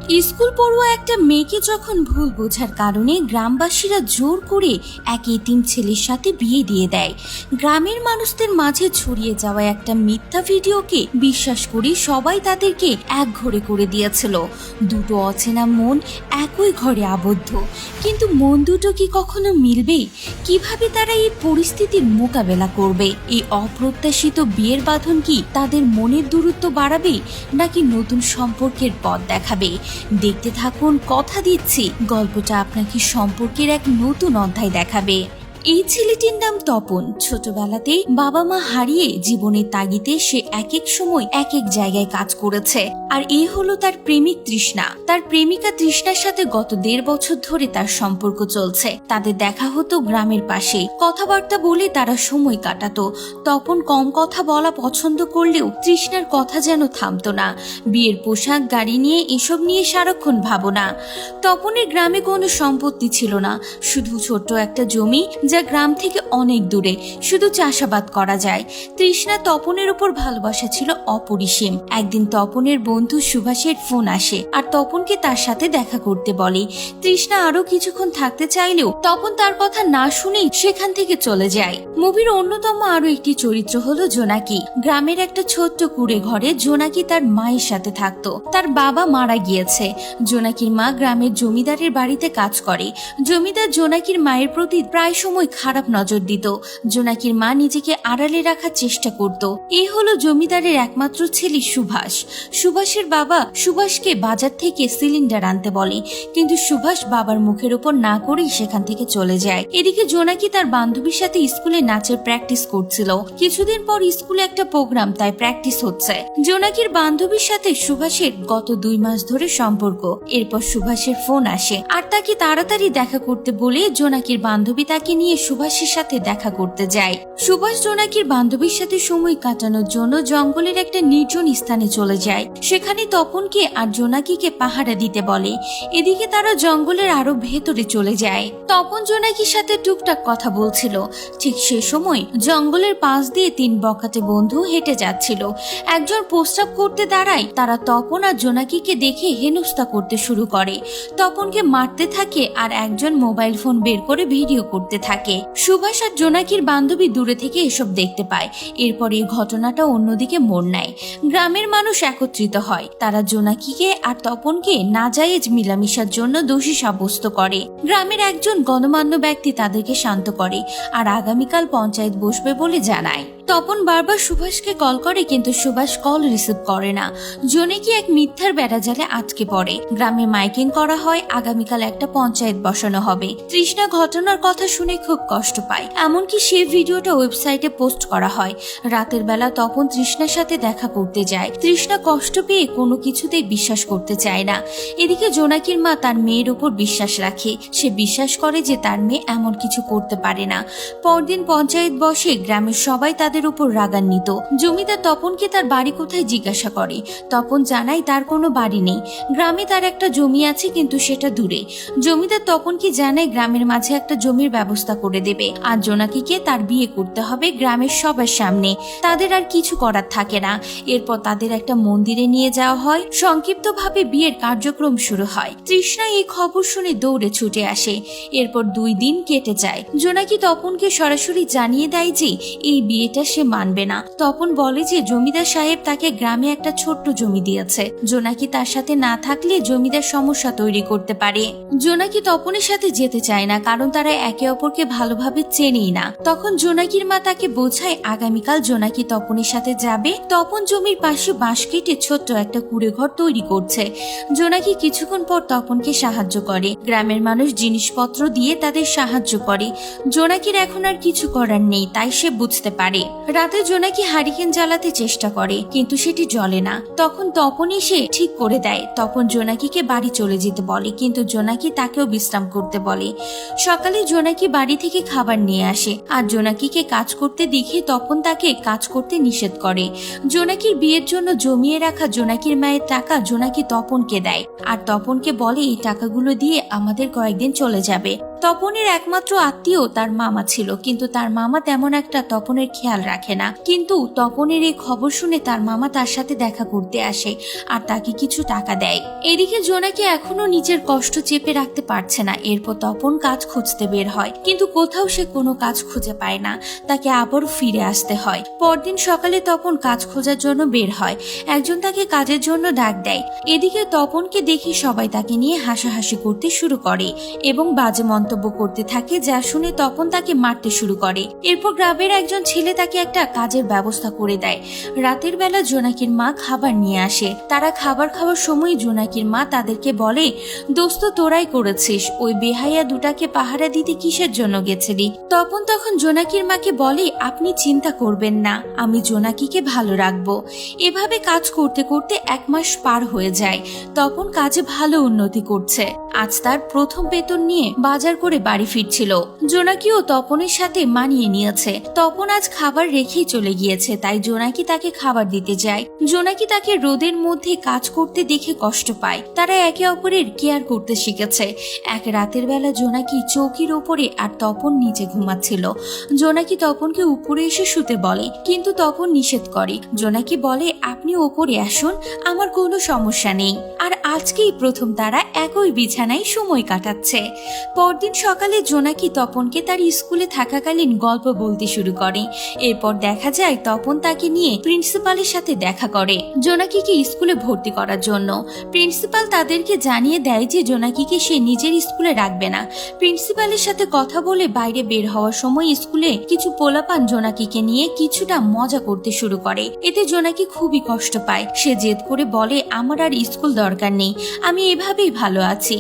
School পড়ুয়া একটা মেয়েকে যখন ভুল বোঝার কারণে গ্রামবাসীরা জোর করে এক এতিম ছেলের সাথে বিয়ে দিয়ে দেয়, গ্রামের মানুষদের মাঝে ছড়িয়ে যাওয়া একটা মিথ্যা ভিডিওকে বিশ্বাস করে সবাই তাদেরকে একঘরে করে দিয়েছিল। দুটো অচেনা মন একই ঘরে আবদ্ধ, কিন্তু মন দুটো কি কখনো মিলবে? কিভাবে তারা এই পরিস্থিতির মোকাবেলা করবে? এই অপ্রত্যাশিত বিয়ের বাঁধন কি তাদের মনের দূরত্ব বাড়াবে, নাকি নতুন সম্পর্কের পথ দেখাবে? দেখতে থাকুন, কথা দিচ্ছি গল্পটা আপনাকে সম্পর্কের এক নতুন অধ্যায় দেখাবে। এই ছেলেটির নাম তপন। ছোটবেলাতেই বাবা মা হারিয়ে জীবনের তাগিদে সে এক এক সময় এক এক জায়গায় কাজ করেছে। আর এই হলো তার প্রেমিক তৃষ্ণা। তার প্রেমিকা তৃষ্ণার সাথে গত 1.5 বছর ধরে তার সম্পর্ক চলছে। তাদের দেখা হতো গ্রামের পাশে, কথাবার্তা বলে তারা সময় কাটাতো। তপন কম কথা বলা পছন্দ করলেও তৃষ্ণার কথা যেন থামতো না। বিয়ের পোশাক, গাড়ি নিয়ে এসব নিয়ে সারাক্ষণ ভাবনা। তপনের গ্রামে কোনো সম্পত্তি ছিল না, শুধু ছোট্ট একটা জমি যা গ্রাম থেকে অনেক দূরে, শুধু চাষাবাদ করা যায়। তৃষ্ণা তপনের উপর ভালোবাসা ছিল অপরিসীম। একদিন তপনের বন্ধু সুভাষের ফোন আসে আর তপনকে তার সাথে দেখা করতে বলে। তৃষ্ণা আরো কিছুক্ষণ থাকতে চাইলেও তপন তার কথা না শুনেই সেখান থেকে চলে যায়। মুভির অন্যতম আরো একটি চরিত্র হলো জোনাকি। গ্রামের একটা ছোট্ট কুড়ে ঘরে জোনাকি তার মায়ের সাথে থাকতো। তার বাবা মারা গিয়েছে। জোনাকির মা গ্রামের জমিদারের বাড়িতে কাজ করে। জমিদার জোনাকির মায়ের প্রতি প্রায় সময় খারাপ নজর দিত। জোনাকির মা নিজেকে আড়ালে রাখার চেষ্টা করত। এই হলো জমিদারের একমাত্র ছেলে সুভাষ। সুভাষের বাবা সুভাষকে বাজার থেকে সিলিন্ডার আনতে বলে, কিন্তু সুভাষ বাবার মুখের উপর না করেই সেখান থেকে চলে যায়। এদিকে জোনাকি তার বান্ধবীর সাথে স্কুলে নাচের প্র্যাকটিস করছিল। কিছুদিন পর স্কুলে একটা প্রোগ্রাম, তাই প্র্যাকটিস হচ্ছে। জোনাকির বান্ধবীর সাথে সুভাষের গত 2 মাস ধরে সম্পর্ক। এরপর সুভাষের ফোন আসে আর তাকে তাড়াতাড়ি দেখা করতে বলে জোনাকির বান্ধবী তাকে নিয়ে সুভাষের সাথে দেখা করতে যায়। সুভাষ জোনাকির বান্ধবীর সাথে সময় কাটানোর জন্য জঙ্গলের একটা নির্জন স্থানে চলে যায়। সেখানে তপনকে আর জোনাকিকে পাহারা দিতে বলে। এদিকে তারা জঙ্গলের আরো ভেতরে চলে যায়। তপন জোনাকির সাথে টুকটাক কথা বলছিল। ঠিক সে সময় জঙ্গলের পাশ দিয়ে 3 বখাটে বন্ধু হেঁটে যাচ্ছিল। একজন প্রস্রাব করতে দাঁড়ায়। তারা তপন আর জোনাকিকে দেখে হেনস্থা করতে শুরু করে। তপনকে মারতে থাকে আর একজন মোবাইল ফোন বের করে ভিডিও করতে থাকে। সুভাষ আর জোনাকির বান্ধবী দূরে থেকে এসব দেখতে পায়। এরপর এই ঘটনাটা অন্যদিকে মোড় নেয়। গ্রামের মানুষ একত্রিত হয়। তারা জোনাকিকে আর তপনকে নাজায়েজ মিলামিশার জন্য দোষী সাব্যস্ত করে। গ্রামের একজন গণমান্য ব্যক্তি তাদেরকে শান্ত করে আর আগামীকাল পঞ্চায়েত বসবে বলে জানায়। তপন বারবার সুভাষকে কল করে, কিন্তু সুভাষ কল রিসিভ করে না। জোনাকি এক মিথ্যার বেড়াজালে আটকে পড়ে। গ্রামে মাইকিং করা হয়, আগামীকাল একটা পঞ্চায়েত বসানো হবে। তৃষ্ণা ঘটনার কথা শুনে খুব কষ্ট পায়। এমনকি সেই ভিডিওটা ওয়েবসাইটে পোস্ট করা হয়। রাতের বেলা তপন তৃষ্ণার সাথে দেখা করতে যায়। তৃষ্ণা কষ্ট পেয়ে কোনো কিছুতেই বিশ্বাস করতে চায় না। এদিকে জোনাকির মা তার মেয়ের উপর বিশ্বাস রাখে। সে বিশ্বাস করে যে তার মেয়ে এমন কিছু করতে পারে না। পরদিন পঞ্চায়েত বসে। গ্রামের সবাই তাদের উপর রাগান্বিত। জমিদার তপনকে তার বাড়ি কোথায় জিজ্ঞাসা করে। তপন জানায় তার কোনো বাড়ি নেই। গ্রামে তার একটা জমি আছে, কিন্তু সেটা দূরে। জমিদার তপনকে জানায় গ্রামের মাঝে একটা জমির ব্যবস্থা করে দেবে আর জোনাকিকে তার বিয়ে করতে হবে গ্রামের সবার সামনে। তাদের আর কিছু করার থাকে না। এরপর তাদের একটা মন্দিরে নিয়ে যাওয়া হয়। সংক্ষিপ্তভাবে বিয়ের কার্যক্রম শুরু হয়। তৃষ্ণা এই খবর শুনে দৌড়ে ছুটে আসে। এরপর 2 দিন কেটে যায়। জোনাকি তপনকে সরাসরি জানিয়ে দেয় যে এই বিয়েটা সে মানবে না। তপন বলে যে জমিদার সাহেব তাকে গ্রামে একটা ছোট্ট জমি দিয়েছে। জোনাকি তার সাথে না থাকলে জমিদার সমস্যা তৈরি করতে পারে। জোনাকি তপনের সাথে যেতে চায় না, কারণ তারা একে অপরকে ভালোভাবে চেনেই না। তখন জোনাকির মা তাকে বোঝায় আগামীকাল জোনাকি তপনের সাথে যাবে। তপন জমির পাশে বাঁশ কেটে ছোট্ট একটা কুড়ে ঘর তৈরি করছে। জোনাকি কিছুক্ষণ পর তপনকে সাহায্য করে। গ্রামের মানুষ জিনিসপত্র দিয়ে তাদের সাহায্য করে। জোনাকির এখন আর কিছু করার নেই, তাই সে বুঝতে পারে। রাতে জোনাকি হারিকেন জ্বালাতে চেষ্টা করে, কিন্তু সেটি জ্বলে না। তখন তপন এসে ঠিক করে দেয়। তপন জোনাকিকে বাড়ি চলে যেতে বলে, কিন্তু জোনাকি তাকেও বিশ্রাম করতে বলে। সকালে জোনাকি বাড়ি থেকে খাবার নিয়ে আসে আর জোনাকিকে কাজ করতে দেখে তপন তাকে কাজ করতে নিষেধ করে। জোনাকির বিয়ের জন্য জমিয়ে রাখা জোনাকির মায়ের টাকা জোনাকি তপনকে দেয় আর তপনকে বলে এই টাকাগুলো দিয়ে আমাদের কয়েকদিন চলে যাবে। তপনের একমাত্র আত্মীয় তার মামা ছিল, কিন্তু তার মামা তেমন একটা তপনের খেয়াল রাখে না। কিন্তু তপনের এই খবর শুনে তার মামা তার সাথে দেখা করতে আসে আর তাকে কিছু টাকা দেয়। এদিকে জোনাকি এখনো নিজের কষ্ট চেপে রাখতে পারছে না। এরপর তপন কাজ খুঁজতে বের হয়, কিন্তু কোথাও সে কোনো কাজ খুঁজে পায় না। তাকে আবারও ফিরে আসতে হয়। পরদিন সকালে তপন কাজ খোঁজার জন্য বের হয়। একজন তাকে কাজের জন্য ডাক দেয়। এদিকে তপনকে দেখে সবাই তাকে নিয়ে হাসাহাসি করতে শুরু করে এবং বাজে মন্তব্য করতে থাকে, যা শুনে তপন তাকে মারতে শুরু করে। এরপর গ্রামের একজন ছেলে তাকে একটা কাজের ব্যবস্থা করে দেয়। রাতের বেলা জোনাকির মা খাবার নিয়ে আসে। তারা খাবার খাওয়ার সময় জোনাকির মা তাদেরকে বলে, দোস্ত তোরাই করেছিস, ওই বেহাইয়া দুটাকে পাহারা দিতে কিসের জন্য গেছিলি? তপন তখন জোনাকির মাকে বলে, আপনি চিন্তা করবেন না, আমি জোনাকিকে ভালো রাখবো। এভাবে কাজ করতে করতে 1 মাস পার হয়ে যায়। তপন কাজে ভালো উন্নতি করছে। আজ তার প্রথম বেতন নিয়ে বাজার করে বাড়ি ফিরছিল। জোনাকিও তপনের সাথে মানিয়ে নিয়েছে। তপন আজ খাবার রেখেই চলে গিয়েছে, তাই জোনাকি তাকে খাবার দিতে যায়। জোনাকি তাকে রোদের মধ্যে কাজ করতে দেখে কষ্ট পায়। তারা একে অপরের কেয়ার করতে শিখেছে। এক রাতের বেলা জোনাকি চৌকির উপরে আর তপন নিচে ঘুমাচ্ছিল। জোনাকি তপনকে উপরে এসে শুতে বলে, কিন্তু তপন নিষেধ করে। জোনাকি বলে, আপনি ওপরে আসুন, আমার কোনো সমস্যা নেই। আর আজকেই প্রথম তারা একই বিছানায় সময় কাটাচ্ছে। পরদিন সকালে জোনাকি তপনকে তার স্কুলে থাকাকালীন গল্প বলতে শুরু করে। এরপর দেখা যায় তপন তাকে নিয়ে প্রিন্সিপালের সাথে দেখা করে জোনাকিকে স্কুলে ভর্তি করার জন্য। প্রিন্সিপাল তাদেরকে জানিয়ে দেয় যে জোনাকিকে সে নিজের স্কুলে রাখবে না। প্রিন্সিপালের সাথে কথা বলে বাইরে বের হওয়ার সময় স্কুলে কিছু পোলাপান জোনাকিকে নিয়ে কিছুটা মজা করতে শুরু করে। এতে জোনাকি খুবই কষ্ট পায়। সে জেদ করে বলে, আমার আর স্কুল দরকার নেই, আমি এভাবেই ভালো আছি।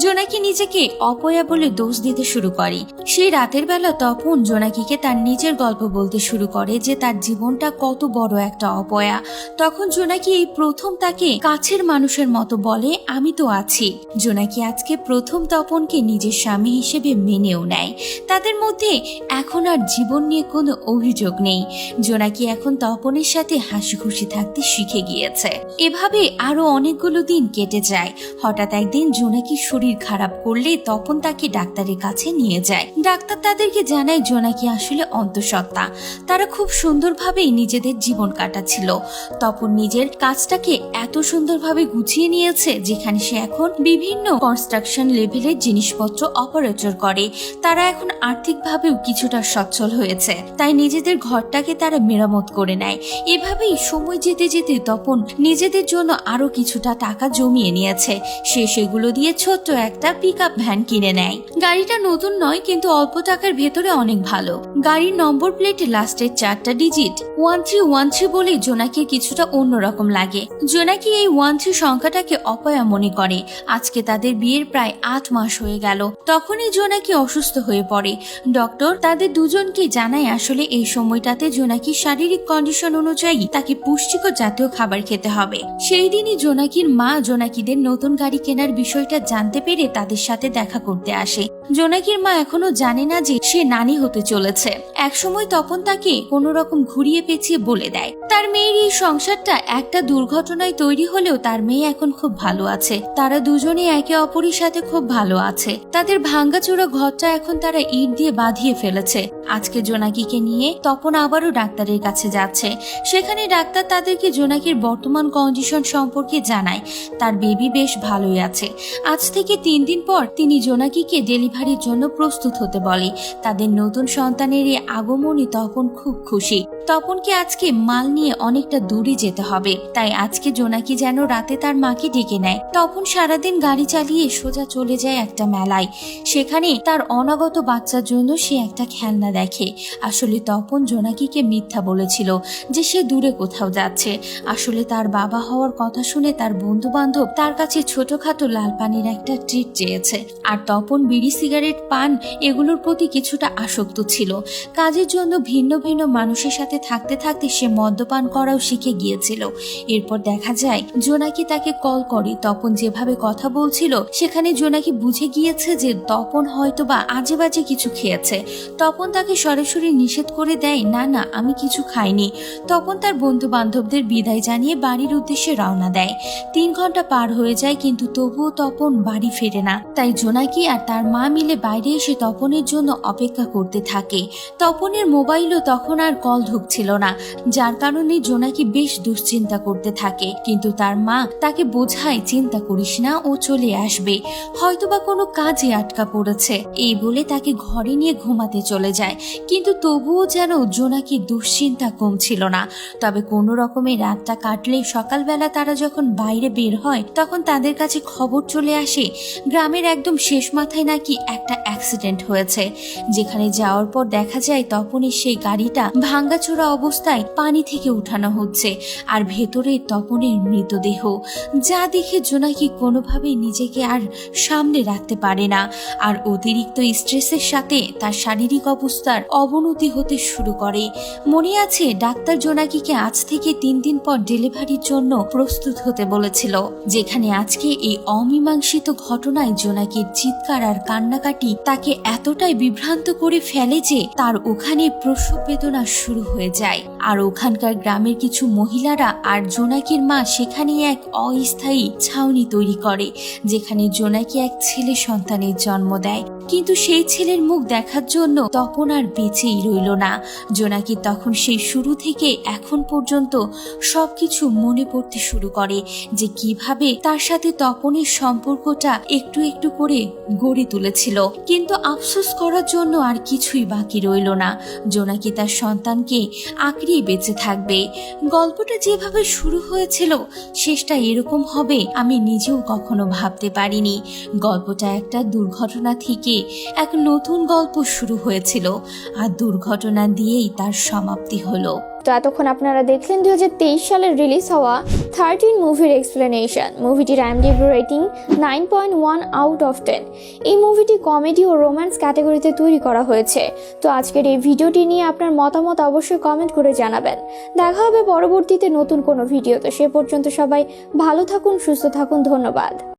জোনাকি নিজেকে অপয়া বলে দোষ দিতে শুরু করে। সেই রাতের বেলা তপন জোনাকিকে তার নিজের গল্প বলতে শুরু করে যে তার জীবনটা কত বড় একটা অপয়া। তখন জোনাকি এই প্রথম তাকে কাছের মানুষের মতো বলে, আমি তো আছি। জোনাকি আজকে প্রথম তপনকে নিজের স্বামী হিসেবে মেনেও নেয়। তাদের মধ্যে এখন আর জীবন নিয়ে কোনো অভিযোগ নেই। জোনাকি এখন তপনের সাথে হাসি খুশি থাকতে শিখে গিয়েছে। এভাবে আরো অনেকগুলো দিন কেটে যায়। হঠাৎ একদিন জোনাকির শরীর খারাপ করলে তপন তাকে ডাক্তারের কাছে নিয়ে যায়। ডাক্তার তাদেরকে জানায় জোনাকি আসলে অন্তঃসত্ত্বা। তারা খুব সুন্দরভাবে নিজেদের জীবন কাটাচ্ছিল। তপন নিজের কাজটাকে এত সুন্দরভাবে গুছিয়ে নিয়েছে যেখানে সে এখন বিভিন্ন কনস্ট্রাকশন লেভেলের জিনিসপত্র অপারেটর করে। তারা এখন আর্থিকভাবেও কিছুটা সচ্ছল হয়েছে, তাই নিজেদের ঘরটাকে তারা মেরামত করে নেয়। এভাবেই সময় যেতে যেতে তপন নিজেদের জন্য আরো কিছুটা টাকা জমিয়ে নিয়েছে। সে সেগুলো দিয়ে ছোট্ট একটা পিকআপ ভ্যান কিনে নেয়। গাড়িটা নতুন নয়, কিন্তু অল্প টাকার ভেতরে অনেক ভালো। গাড়ির নম্বর প্লেটে লাস্টের 4টা ডিজিট 1313 বলে জোনাকি কিছুটা অন্যরকম লাগে। জোনাকি এই 13 সংখ্যাটাকে অপয়া মনে করে। আজকে তাদের বিয়ের প্রায় 8 মাস হয়ে গেল। তখনই জোনাকি অসুস্থ হয়ে পড়ে। ডক্টর তাদের দুজনকে জানায় আসলে এই সময়টাতে জোনাকির শারীরিক কন্ডিশন অনুযায়ী তাকে পুষ্টিকর জাতীয় খাবার খেতে হবে। সেই দিনই জোনাকির মা জোনাকিদের নতুন গাড়ি কেনার বিষয়টা জানতে পেরে তাদের সাথে দেখা করতে আসে। জোনাকির মা এখনো জানে না যে সে নানি হতে চলেছে। একসময় তপন তাকে কোনো রকম ঘুরিয়ে পেঁচিয়ে বলে দেয় তার মেয়ের এই সংসারটা একটা দুর্ঘটনায় তৈরি হলেও তার মেয়ে এখন খুব ভালো আছে। তারা দুজনে একে অপরের সাথে খুব ভালো আছে। তাদের ভাঙ্গাচোরা ঘরটা এখন তারা ইট দিয়ে বাঁধিয়ে ফেলেছে। আজকে জোনাকিকে নিয়ে তপন আবারও ডাক্তারের কাছে যাচ্ছে। সেখানে ডাক্তার তাদেরকে জোনাকির বর্তমান কন্ডিশন সম্পর্কে জানায়। তার বেবি বেশ ভালোই আছে। আজ থেকে 3 দিন পর তিনি জোনাকিকে ডেলিভারির জন্য প্রস্তুত হতে বলে। তাদের নতুন সন্তানের এই আগমনে তপন খুব খুশি। তপনকে আজকে মাল নিয়ে অনেকটা দূরে যেতে হবে, তাই আজকে জোনাকি যেন রাতে তার মাকে ডেকে নেয়। তপন সারাদিন গাড়ি চালিয়ে সোজা চলে যায় একটা মেলায়। সেখানে তার অনাগত বাচ্চার জন্য সে একটা খেলনা দেখে। আসলে তপন জোনাকিকে মিথ্যা বলেছিল যে সে দূরে কোথাও যাচ্ছে। আসলে তার বাবা হওয়ার কথা শুনে তার বন্ধু বান্ধব তার কাছে ছোটখাটো লাল পানির একটা ট্রিট চেয়েছে। আর তপন বিড়ি, সিগারেট, পান এগুলোর প্রতি কিছুটা আসক্ত ছিল। কাজের জন্য ভিন্ন ভিন্ন মানুষের সাথে থাকতে থাকতে সে মদ্যপান করাও শিখে গিয়েছিল। এরপর দেখা যায় জোনাকি তাকে কল করে। তপন যেভাবে কথা বলছিল সেখানে জোনাকি বুঝে গিয়েছে যে তপন হয়তোবা আজে বাজে কিছু খেয়েছে। তপন তাকে সরাসরি নিষেধ করে দেয়, না না আমি কিছু খাইনি। তপন তার বন্ধু বান্ধবদের বিদায় জানিয়ে বাড়ির উদ্দেশ্যে রওনা দেয়। 3 ঘন্টা পার হয়ে যায়, কিন্তু তবুও তপন বাড়ি ফেরে না। তাই জোনাকি আর তার মা মিলে বাইরে এসে তপনের জন্য অপেক্ষা করতে থাকে। তপনের মোবাইলও তখন আর কল ঢুকছিল না, যার কারণে জোনাকি বেশ দুশ্চিন্তা করতে থাকে। কিন্তু তার মা তাকে বোঝায়, চিন্তা করিস না, ও চলে আসবে, হয়তোবা কোনো কাজে আটকা পড়েছে, এই বলে তাকে ঘরে নিয়ে ঘুমাতে চলে যায়। কিন্তু তবুও যেন জোনাকির দুশ্চিন্তা কমছিল না। তবে কোনো রকমে রাতটা কাটলে সকালবেলা তারা যখন বাইরে বের হয় তখন তাদের কাছে খবর চলে আসে গ্রামের একদম শেষ মাথায় নাকি একটা অ্যাক্সিডেন্ট হয়েছে, যেখানে যাওয়ার পর দেখা যায় তপনের সেই গাড়িটা ভাঙ্গাচোরা অবস্থায় পানি থেকে উঠানো হচ্ছে, আর ভেতরে তপনের মৃতদেহ, যা দেখে জোনাকি কোনোভাবে নিজেকে আর সামনে রাখতে পারে না। আর অতিরিক্ত স্ট্রেসের সাথে তার শারীরিক অবস্থার অবনতি হতে শুরু করে। মনে আছে ডাক্তার জোনাকিকে আজ থেকে 3 দিন পর ডেলিভারির জন্য প্রস্তুত হতে বলেছিল, যেখানে আজকে এই অমীমাংসিত ঘটনায় জোনাকির চিৎকার আর কান্নাকাটি তাকে এতটাই বিভ্রান্ত করে ফেলে যে তার ওখানে প্রসব বেদনা শুরু হয়ে যায়। আর ওখানকার গ্রামের কিছু মহিলারা আর জোনাকির মা সেখানে এক অস্থায়ী ছাউনি তৈরি করে, যেখানে জোনাকি এক ছেলে সন্তানের জন্ম দেয়। কিন্তু সেই ছেলের মুখ দেখার জন্য তপন আর বেঁচেই রইল না। জোনাকি তখন সেই শুরু থেকে এখন পর্যন্ত সবকিছু মনে পড়তে শুরু করে, যে কিভাবে তার সাথে তপনের সম্পর্কটা একটু একটু করে গড়ে তুলেছিল। কিন্তু আফসোস করার জন্য আর কিছুই বাকি রইল না, জোনাকি তার সন্তানকে আঁকড়িয়ে বেঁচে থাকবে। গল্পটা যেভাবে শুরু হয়েছিল শেষটা এরকম হবে আমি নিজেও কখনো ভাবতে পারিনি। গল্পটা একটা দুর্ঘটনা থেকে এক নতুন গল্প শুরু হয়েছিল, আর দুর্ঘটনা দিয়েই তার সমাপ্তি হলো। তো এতক্ষণ আপনারা দেখলেন 2023 সালের রিলিজ হওয়া 13 মুভির এক্সপ্লেনেশন। মুভিটির IMDb রেটিং 9.1 আউট অফ 10। এই মুভিটি কমেডি ও রোম্যান্স ক্যাটাগরিতে তৈরি করা হয়েছে। তো আজকের এই ভিডিওটি নিয়ে আপনার মতামত অবশ্যই কমেন্ট করে জানাবেন। দেখা হবে পরবর্তীতে নতুন কোনো ভিডিওতে। সে পর্যন্ত সবাই ভালো থাকুন, সুস্থ থাকুন, ধন্যবাদ।